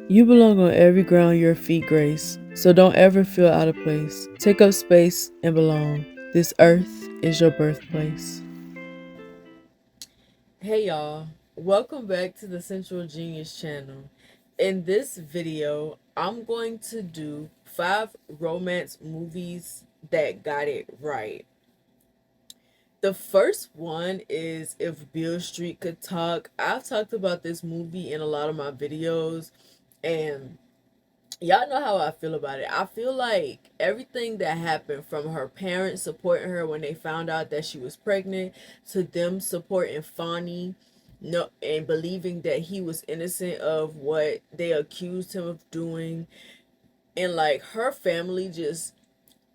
You belong on every ground your feet grace, so don't ever feel out of place. Take up space and belong. This earth is your birthplace. Hey y'all, welcome back to the Sensual Genius channel. In this video, I'm going to do 5 romance movies that got it right. The first one is If Beale Street Could Talk. I've talked about this movie in a lot of my videos, and y'all know how I feel about it. I feel like everything that happened, from her parents supporting her when they found out that she was pregnant, to them supporting Fonny, no, and believing that he was innocent of what they accused him of doing, and like her family just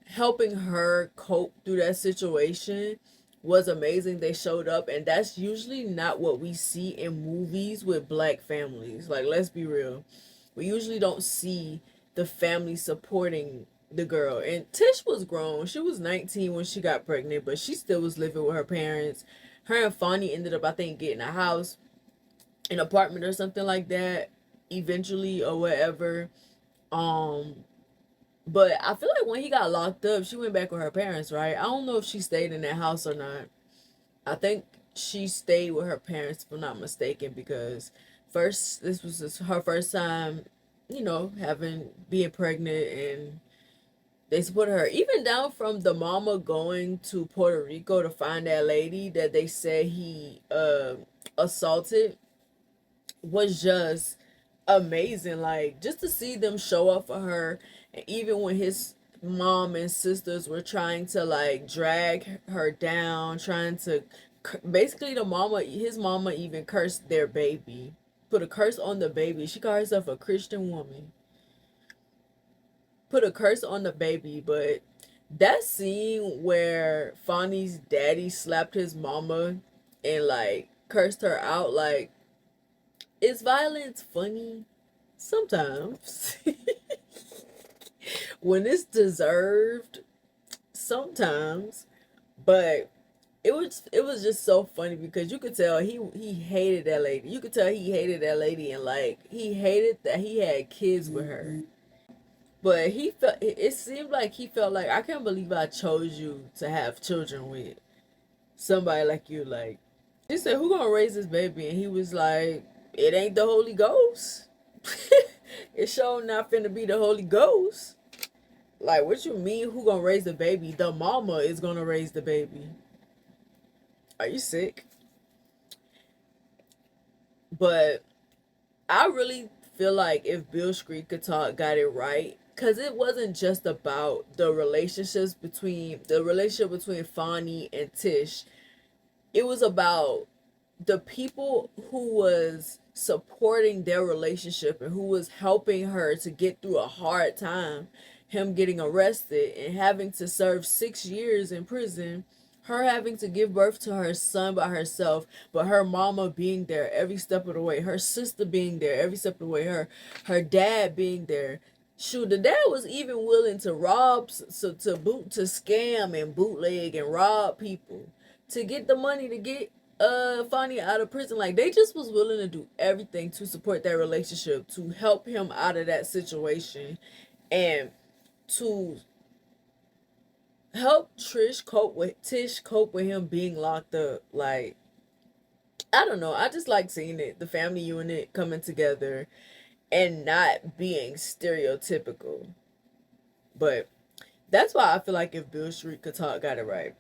helping her cope through that situation was amazing. They showed up, and that's usually not what we see in movies with black families. Like, let's be real, we usually don't see the family supporting the girl. And Tish was grown, she was 19 when she got pregnant, but she still was living with her parents. Her and Fonny ended up, I think, getting a house, an apartment or something like that eventually, or whatever. um but I feel like when he got locked up, she went back with her parents, right? I don't know if she stayed in that house or not. I think she stayed with her parents, if I'm not mistaken, because first, this was her first time, having being pregnant, and they supported her. Even down from the mama going to Puerto Rico to find that lady that they said he assaulted was just amazing. Like, just to see them show up for her, and even when his mom and sisters were trying to like drag her down, trying to basically, his mama even cursed their baby, put a curse on the baby. She called herself a Christian woman, put a curse on the baby. But that scene where Fonny's daddy slapped his mama and like cursed her out, like, is violence funny? Sometimes. When it's deserved, sometimes. But it was just so funny because you could tell he hated that lady. You could tell he hated that lady, and like he hated that he had kids with her. But it seemed like he felt like, I can't believe I chose you to have children with, somebody like you. Like, she said, who gonna raise this baby? And he was like, it ain't the Holy Ghost. It's sure not finna be the Holy Ghost. Like, what you mean, who gonna raise the baby? The mama is gonna raise the baby. Are you sick? But I really feel like If Beale Street Could Talk got it right, because it wasn't just about the relationship between Fonny and Tish. It was about the people who was supporting their relationship and who was helping her to get through a hard time. Him getting arrested and having to serve 6 years in prison, her having to give birth to her son by herself, but her mama being there every step of the way, her sister being there every step of the way, her dad being there. Shoot, the dad was even willing to rob, so to scam and bootleg and rob people to get the money to get Fonny out of prison. Like, they just was willing to do everything to support that relationship, to help him out of that situation, and to help Tish cope with him being locked up. Like, I don't know, I just like seeing it, the family unit coming together and not being stereotypical. But that's why I feel like If Beale Street Could Talk got it right.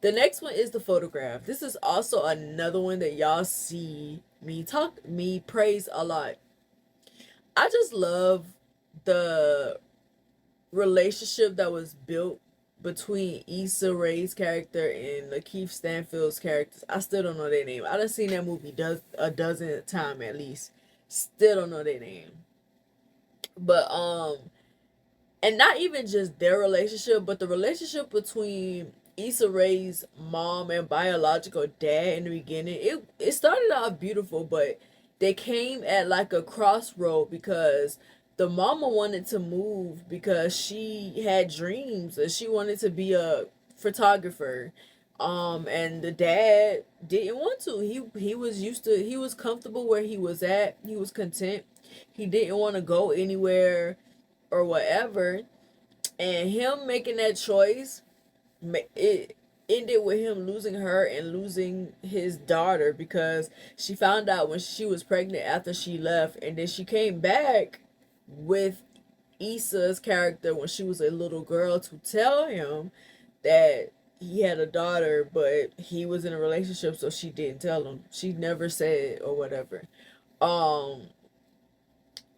The next one is The Photograph. This is also another one that y'all see me praise a lot. I just love the relationship that was built between Issa Rae's character and Lakeith Stanfield's characters. I still don't know their name. I done seen that movie a dozen times at least. Still don't know their name. But and not even just their relationship, but the relationship between Issa Rae's mom and biological dad in the beginning. It started out beautiful, but they came at like a crossroad because the mama wanted to move because she had dreams and she wanted to be a photographer. And the dad didn't want to. He was comfortable where he was at. He was content. he didn't want to go anywhere or whatever. And him making that choice, it ended with him losing her and losing his daughter, because she found out when she was pregnant after she left, and then she came back with Issa's character when she was a little girl to tell him that he had a daughter, but he was in a relationship, so she didn't tell him. She never said or whatever. Um,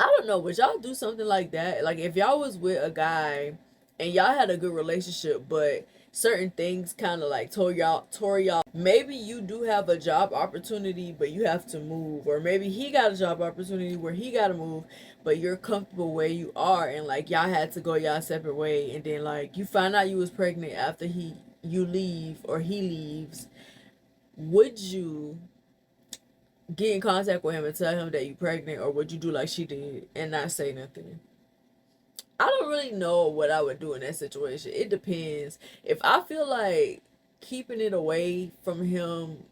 I don't know, would y'all do something like that? Like if y'all was with a guy and y'all had a good relationship, but certain things kind of like tore y'all. Maybe you do have a job opportunity, but you have to move, or maybe he got a job opportunity where he got to move, but you're comfortable where you are, and like y'all had to go y'all separate way, and then like you find out you was pregnant after you leave or he leaves. Would you get in contact with him and tell him that you're pregnant, or would you do like she did and not say nothing? I don't really know what I would do in that situation. It depends. If I feel like keeping it away from him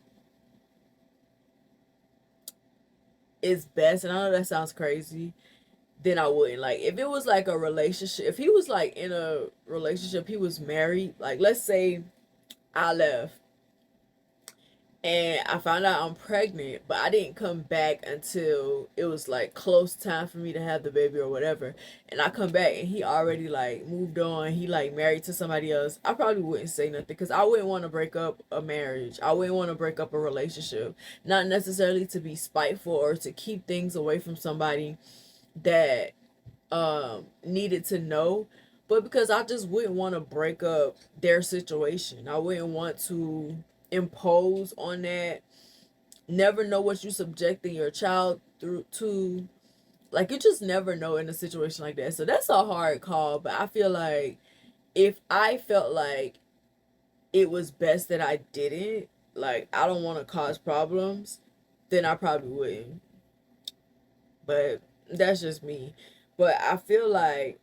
is best, and I know that sounds crazy, then I wouldn't. Like if it was like a relationship, if he was like in a relationship, he was married, like let's say I left and I found out I'm pregnant, but I didn't come back until it was like close time for me to have the baby or whatever. And I come back and he already like moved on. He like married to somebody else. I probably wouldn't say nothing because I wouldn't want to break up a marriage. I wouldn't want to break up a relationship. Not necessarily to be spiteful or to keep things away from somebody that needed to know, but because I just wouldn't want to break up their situation. I wouldn't want to impose on that. Never know what you're subjecting your child through to. Like you just never know in a situation like that. So that's a hard call, but I feel like if I felt like it was best that I didn't, like I don't want to cause problems, then I probably wouldn't. But that's just me. But I feel like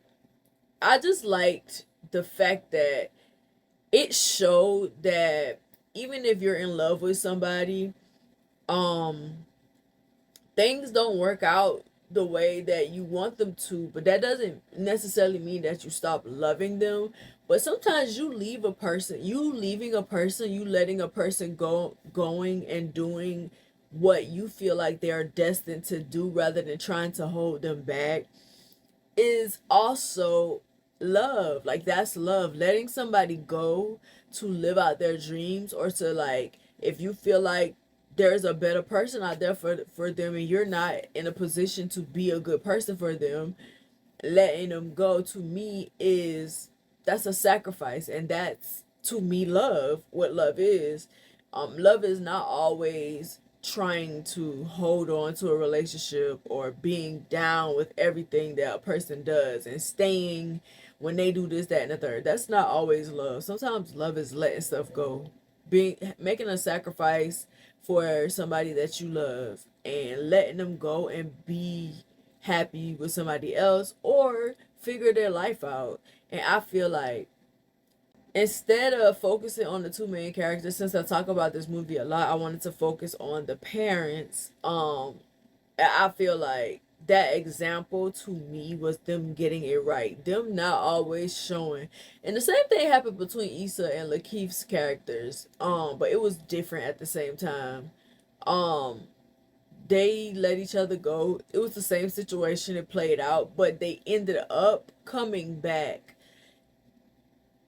I just liked the fact that it showed that even if you're in love with somebody, um things don't work out the way that you want them to, but that doesn't necessarily mean that you stop loving them. But sometimes you leave a person, you leaving a person, you letting a person going and doing what you feel like they are destined to do rather than trying to hold them back is also love. Like that's love. Letting somebody go to live out their dreams, or to like if you feel like there's a better person out there for them and you're not in a position to be a good person for them, letting them go to me is that's a sacrifice, and that's to me love. What love is, love is not always trying to hold on to a relationship or being down with everything that a person does and staying when they do this, that, and the third. That's not always love. Sometimes love is letting stuff go, being making a sacrifice for somebody that you love and letting them go and be happy with somebody else or figure their life out. And I feel like instead of focusing on the two main characters, since I talk about this movie a lot, I wanted to focus on the parents. I feel like that example to me was them getting it right, them not always showing. And the same thing happened between Issa and Lakeith's characters, but it was different at the same time. um they let each other go. It was the same situation, it played out, but they ended up coming back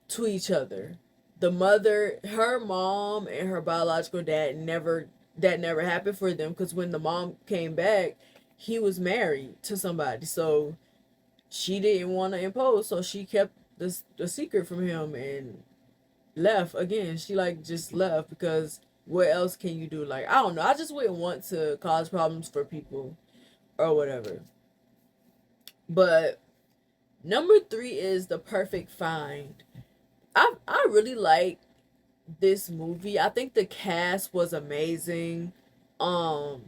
to each other. The mother, her mom and her biological dad never, that never happened for them, because when the mom came back, he was married to somebody. So she didn't want to impose, so she kept the secret from him and left again. She like just left because what else can you do? Like I don't know. I just wouldn't want to cause problems for people or whatever. But number 3 is The Perfect Find. I really like this movie. I think the cast was amazing. Um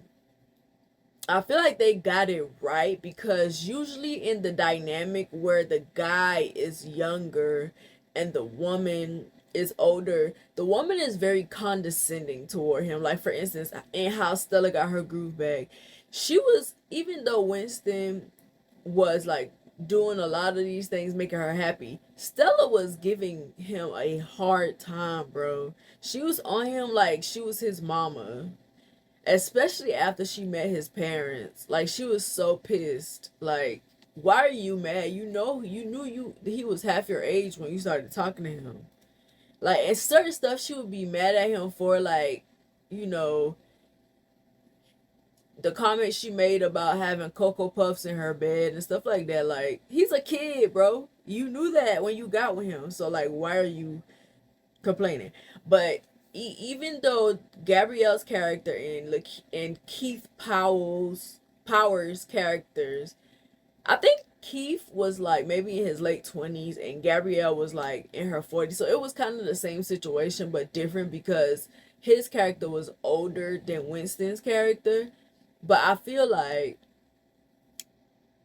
I feel like they got it right, because usually in the dynamic where the guy is younger and the woman is older, the woman is very condescending toward him. Like for instance, in how Stella got her groove back, she was, even though Winston was like doing a lot of these things making her happy, Stella was giving him a hard time, bro. She was on him like she was his mama, especially after she met his parents. Like, she was so pissed. Like, why are you mad? You know, you knew he was half your age when you started talking to him. Like, and certain stuff she would be mad at him for, like, you know, the comment she made about having Cocoa Puffs in her bed and stuff like that. Like, he's a kid, bro. You knew that when you got with him. So, like, why are you complaining? But even though Gabrielle's character and Keith Powers characters, I think Keith was like maybe in his late 20s and Gabrielle was like in her 40s. So it was kind of the same situation but different because his character was older than Winston's character. But I feel like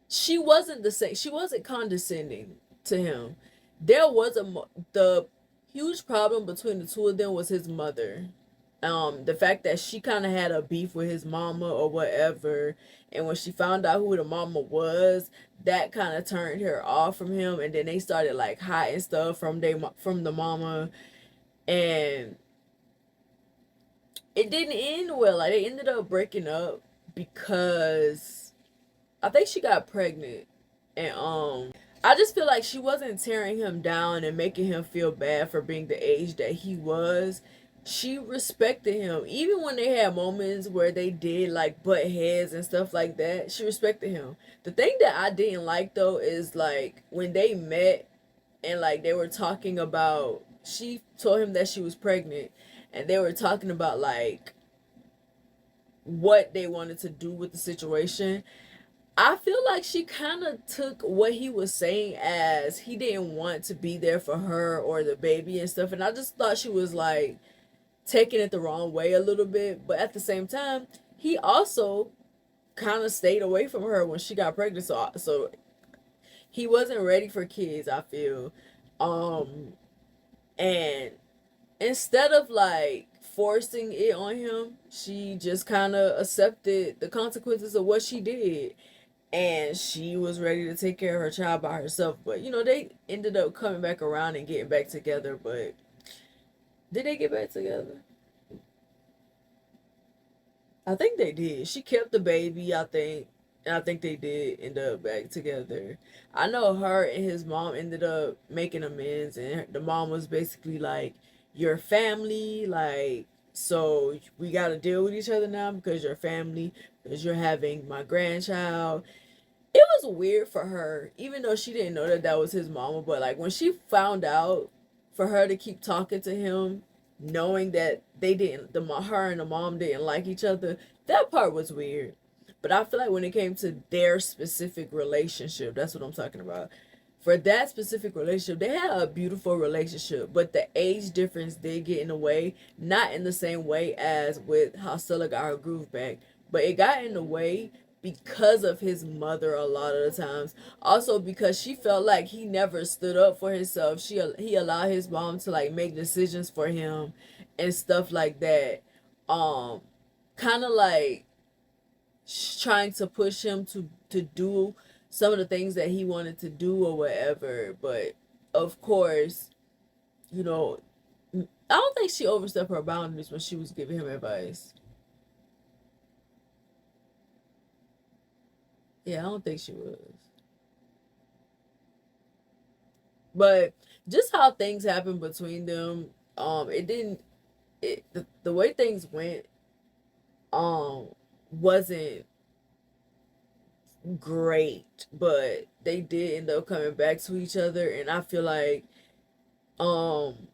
she wasn't the same. She wasn't condescending to him. There was the huge problem between the two of them was his mother. The fact that she kind of had a beef with his mama or whatever, and when she found out who the mama was, that kind of turned her off from him, and then they started like hiding stuff from the mama, and it didn't end well. Like, they ended up breaking up because I think she got pregnant, and I just feel like she wasn't tearing him down and making him feel bad for being the age that he was. She respected him even when they had moments where they did like butt heads and stuff like that. She respected him. The thing that I didn't like though is like when they met and like they were talking about, she told him that she was pregnant and they were talking about like what they wanted to do with the situation. I feel like she kind of took what he was saying as he didn't want to be there for her or the baby and stuff. And I just thought she was like taking it the wrong way a little bit. But at the same time, he also kind of stayed away from her when she got pregnant. So he wasn't ready for kids, I feel. Um, and instead of like forcing it on him, she just kind of accepted the consequences of what she did, and she was ready to take care of her child by herself. But you know, they ended up coming back around and getting back together. But did they get back together? I think they did. She kept the baby, I think, and I think they did end up back together. I know her and his mom ended up making amends, and the mom was basically like, "Your family, like, so we got to deal with each other now because you're family, because you're having my grandchild." It was weird for her, even though she didn't know that that was his mama. But like when she found out, for her to keep talking to him, knowing that they didn't, her and the mom didn't like each other, that part was weird. But I feel like when it came to their specific relationship, that's what I'm talking about. For that specific relationship, they had a beautiful relationship, but the age difference did get in the way. Not in the same way as with how Stella got her groove back, but it got in the way because of his mother a lot of the times. Also because she felt like he never stood up for himself. He allowed his mom to like make decisions for him and stuff like that. Um Kind of like trying to push him to do some of the things that he wanted to do or whatever. But of course, you know, I don't think she overstepped her boundaries when she was giving him advice. Yeah, I don't think she was. But just how things happened between them, it didn't the way things went um wasn't great, but they did end up coming back to each other, and I feel like um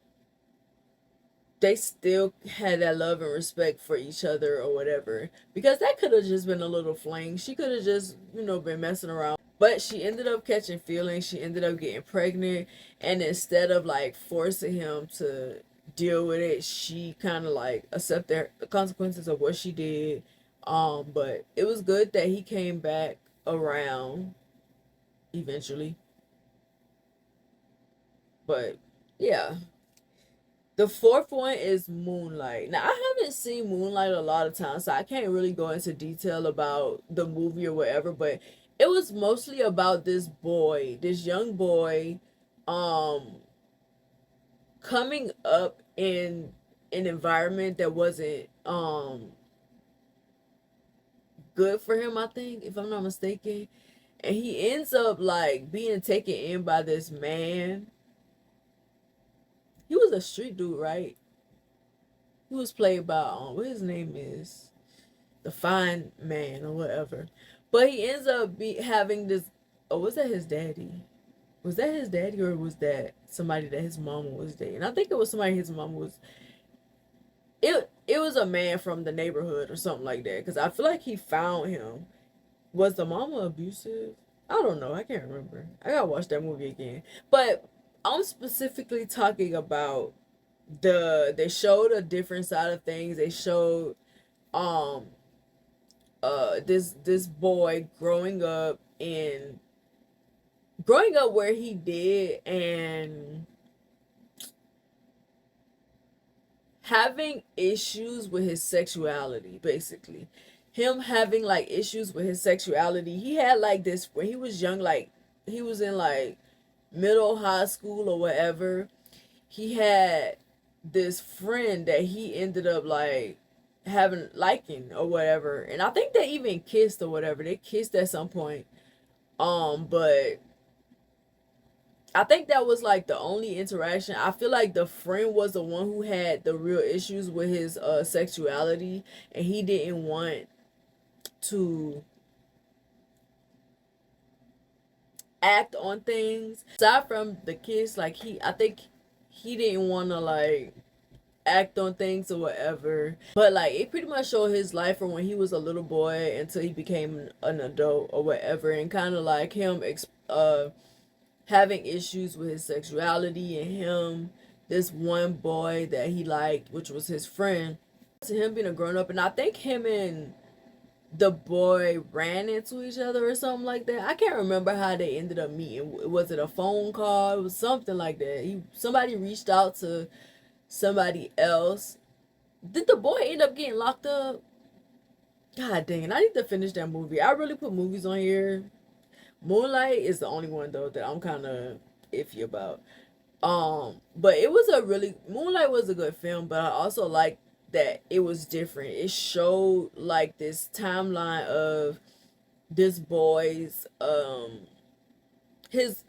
they still had that love and respect for each other or whatever, because that could have just been a little fling. She could have just, you know, been messing around, but she ended up catching feelings. She ended up getting pregnant, and instead of like forcing him to deal with it, she kind of like accepted the consequences of what she did. But it was good that he came back around eventually. But yeah, The fourth one is Moonlight. Now, I haven't seen Moonlight a lot of times, so I can't really go into detail about the movie or whatever, but it was mostly about this boy, this young boy, um, coming up in an environment that wasn't good for him, I think, if I'm not mistaken. And he ends up like being taken in by this man. He was a street dude, right? He was played by what his name is, the Fine Man or whatever. But he ends up having this. Oh, was that his daddy? Was that his daddy, or was that somebody that his mama was dating? I think it was somebody his mama was. It was a man from the neighborhood or something like that. Cause I feel like he found him. Was the mama abusive? I don't know. I can't remember. I gotta watch that movie again. But I'm specifically talking about they showed a different side of things. They showed um this boy growing up where he did, and having issues with his sexuality, basically. Him having like issues with his sexuality. He had like this when he was young, like he was in like middle high school or whatever. He had this friend that he ended up like having liking or whatever. And I think they even kissed or whatever. They kissed at some point. But I think that was like the only interaction. I feel like the friend was the one who had the real issues with his sexuality, and he didn't want to act on things. Aside from the kiss, like I think he didn't want to like act on things or whatever. But like it pretty much showed his life from when he was a little boy until he became an adult or whatever, and kind of like him having issues with his sexuality, and him, this one boy that he liked, which was his friend, to him being a grown up. And I think him and the boy ran into each other or something like that. I can't remember how they ended up meeting. Was it a phone call? It was something like that. Somebody reached out to somebody else. Did the boy end up getting locked up? God dang it, I need to finish that movie. I really put movies on here. Moonlight is the only one though that I'm kind of iffy about. But it was a really Moonlight was a good film, but I also like that it was different. It showed like this timeline of this boy's his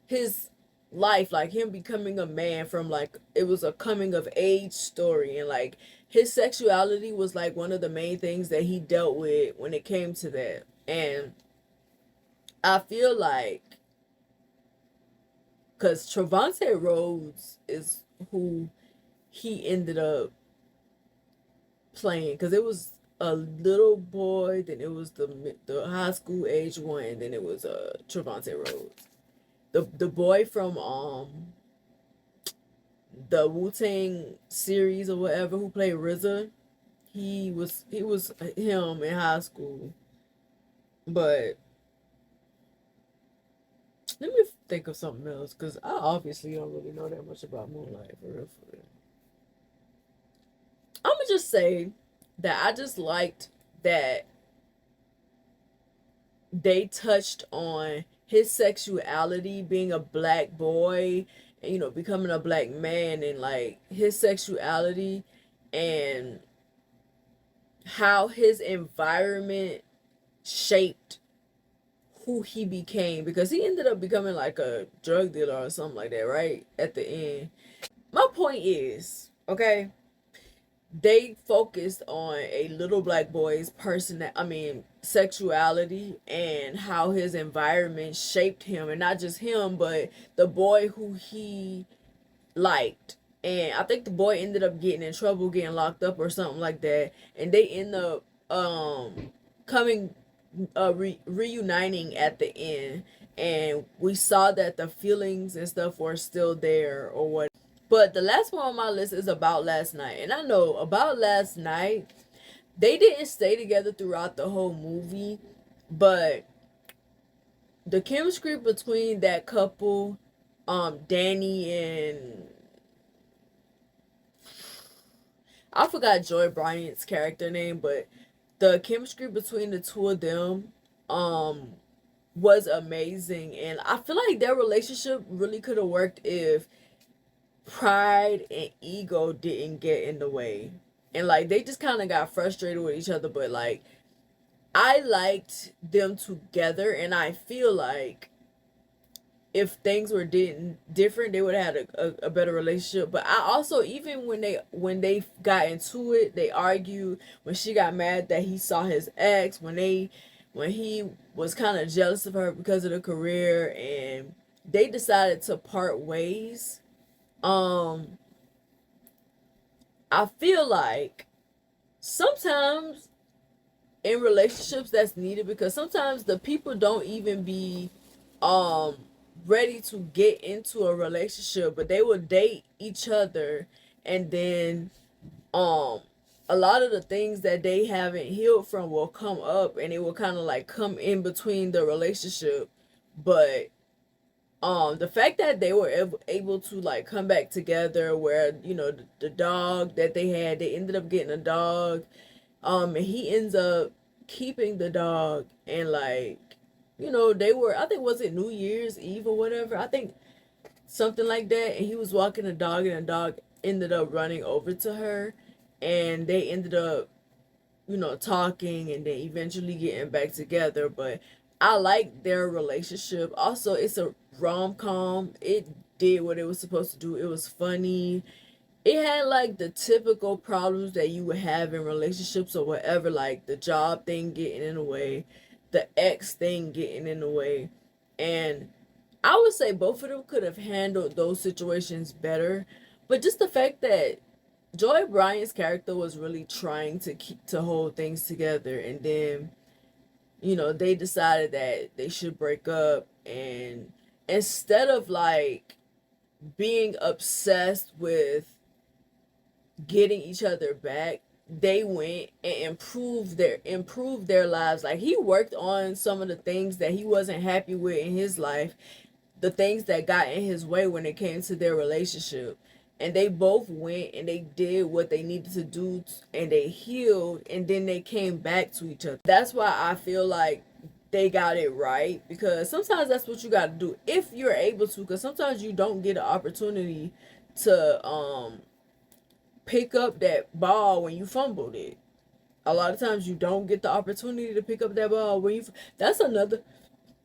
his life, like him becoming a man, from like it was a coming of age story, and like his sexuality was like one of the main things that he dealt with when it came to that. And I feel like because Trevante Rhodes is who he ended up playing, because it was a little boy, then it was the high school age one, and then it was Trevante Rhodes, the boy from the Wu-Tang series or whatever, who played RZA. He was him in high school. But let me think of something else, because I obviously don't really know that much about Moonlight, for real, for real. I'm gonna just say that I just liked that they touched on his sexuality, being a black boy, and becoming a black man, and like his sexuality, and how his environment shaped who he became, because he ended up becoming like a drug dealer or something like that, right? At the end. My point is, okay, they focused on a little black boy's sexuality, and how his environment shaped him, and not just him, but the boy who he liked. And I think the boy ended up getting in trouble, getting locked up or something like that, and they end up coming reuniting at the end, and we saw that the feelings and stuff were still there or what. But the last one on my list is About Last Night. And I know About Last Night, they didn't stay together throughout the whole movie, but the chemistry between that couple, Danny and I forgot Joy Bryant's character name, but the chemistry between the two of them was amazing, and I feel like their relationship really could have worked if pride and ego didn't get in the way. And like they just kind of got frustrated with each other, but like I liked them together, and I feel like if things were different, they would have had a better relationship. But I also, even when they got into it, they argued. When she got mad that he saw his ex, when he was kind of jealous of her because of the career, and they decided to part ways. um I feel like sometimes in relationships that's needed, because sometimes the people don't even be um ready to get into a relationship, but they will date each other, and then um a lot of the things that they haven't healed from will come up, and it will kind of like come in between the relationship. But the fact that they were able to like come back together, where the dog that they had, they ended up getting a dog, and he ends up keeping the dog, and like they were, I think, was it New Year's Eve or whatever, I think something like that, and he was walking the dog, and the dog ended up running over to her, and they ended up talking, and then eventually getting back together. But I like their relationship. Also, it's a rom-com. It did what it was supposed to do. It was funny. It had like the typical problems that you would have in relationships or whatever, like the job thing getting in the way, the ex thing getting in the way. And I would say both of them could have handled those situations better. But just the fact that Joy Bryant's character was really trying to hold things together, and then they decided that they should break up, and instead of like being obsessed with getting each other back, they went and improved their lives. Like, he worked on some of the things that he wasn't happy with in his life, the things that got in his way when it came to their relationship. And they both went and they did what they needed to do, and they healed, and then they came back to each other. That's why I feel like they got it right, because sometimes that's what you got to do if you're able to, because sometimes you don't get an opportunity to pick up that ball when you fumbled it. A lot of times you don't get the opportunity to pick up that ball when you. That's another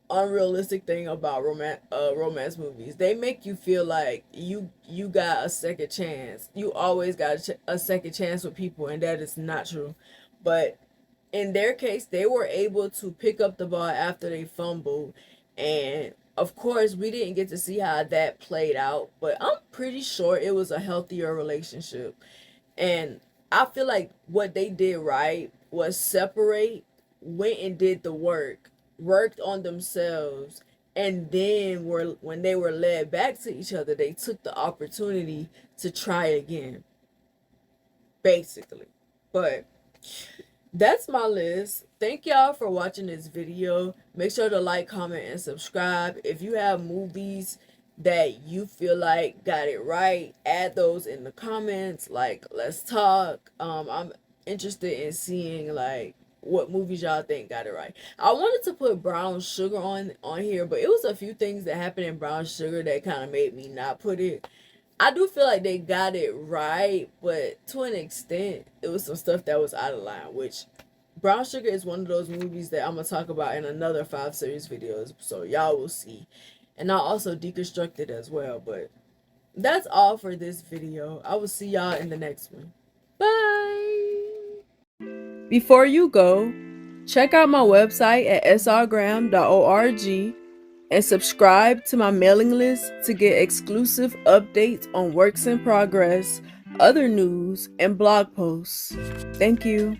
unrealistic thing about romance movies. They make you feel like you got a second chance. You always got a second chance with people, and that is not true. But in their case, they were able to pick up the ball after they fumbled, and of course we didn't get to see how that played out, but I'm pretty sure it was a healthier relationship. And I feel like what they did right was separate, went and did the work, worked on themselves, and then when they were led back to each other, they took the opportunity to try again, basically. But that's my list. Thank y'all for watching this video. Make sure to like, comment, and subscribe. If you have movies that you feel like got it right, add those in the comments. Like, let's talk. I'm interested in seeing like what movies y'all think got it right. I wanted to put Brown Sugar on here, but it was a few things that happened in Brown Sugar that kind of made me not put it. I do feel like they got it right, but to an extent, it was some stuff that was out of line, which Brown Sugar is one of those movies that I'm going to talk about in another 5 series videos, so y'all will see. And I'll also deconstruct it as well, but that's all for this video. I will see y'all in the next one. Bye! Before you go, check out my website at srgraham.org and subscribe to my mailing list to get exclusive updates on works in progress, other news, and blog posts. Thank you.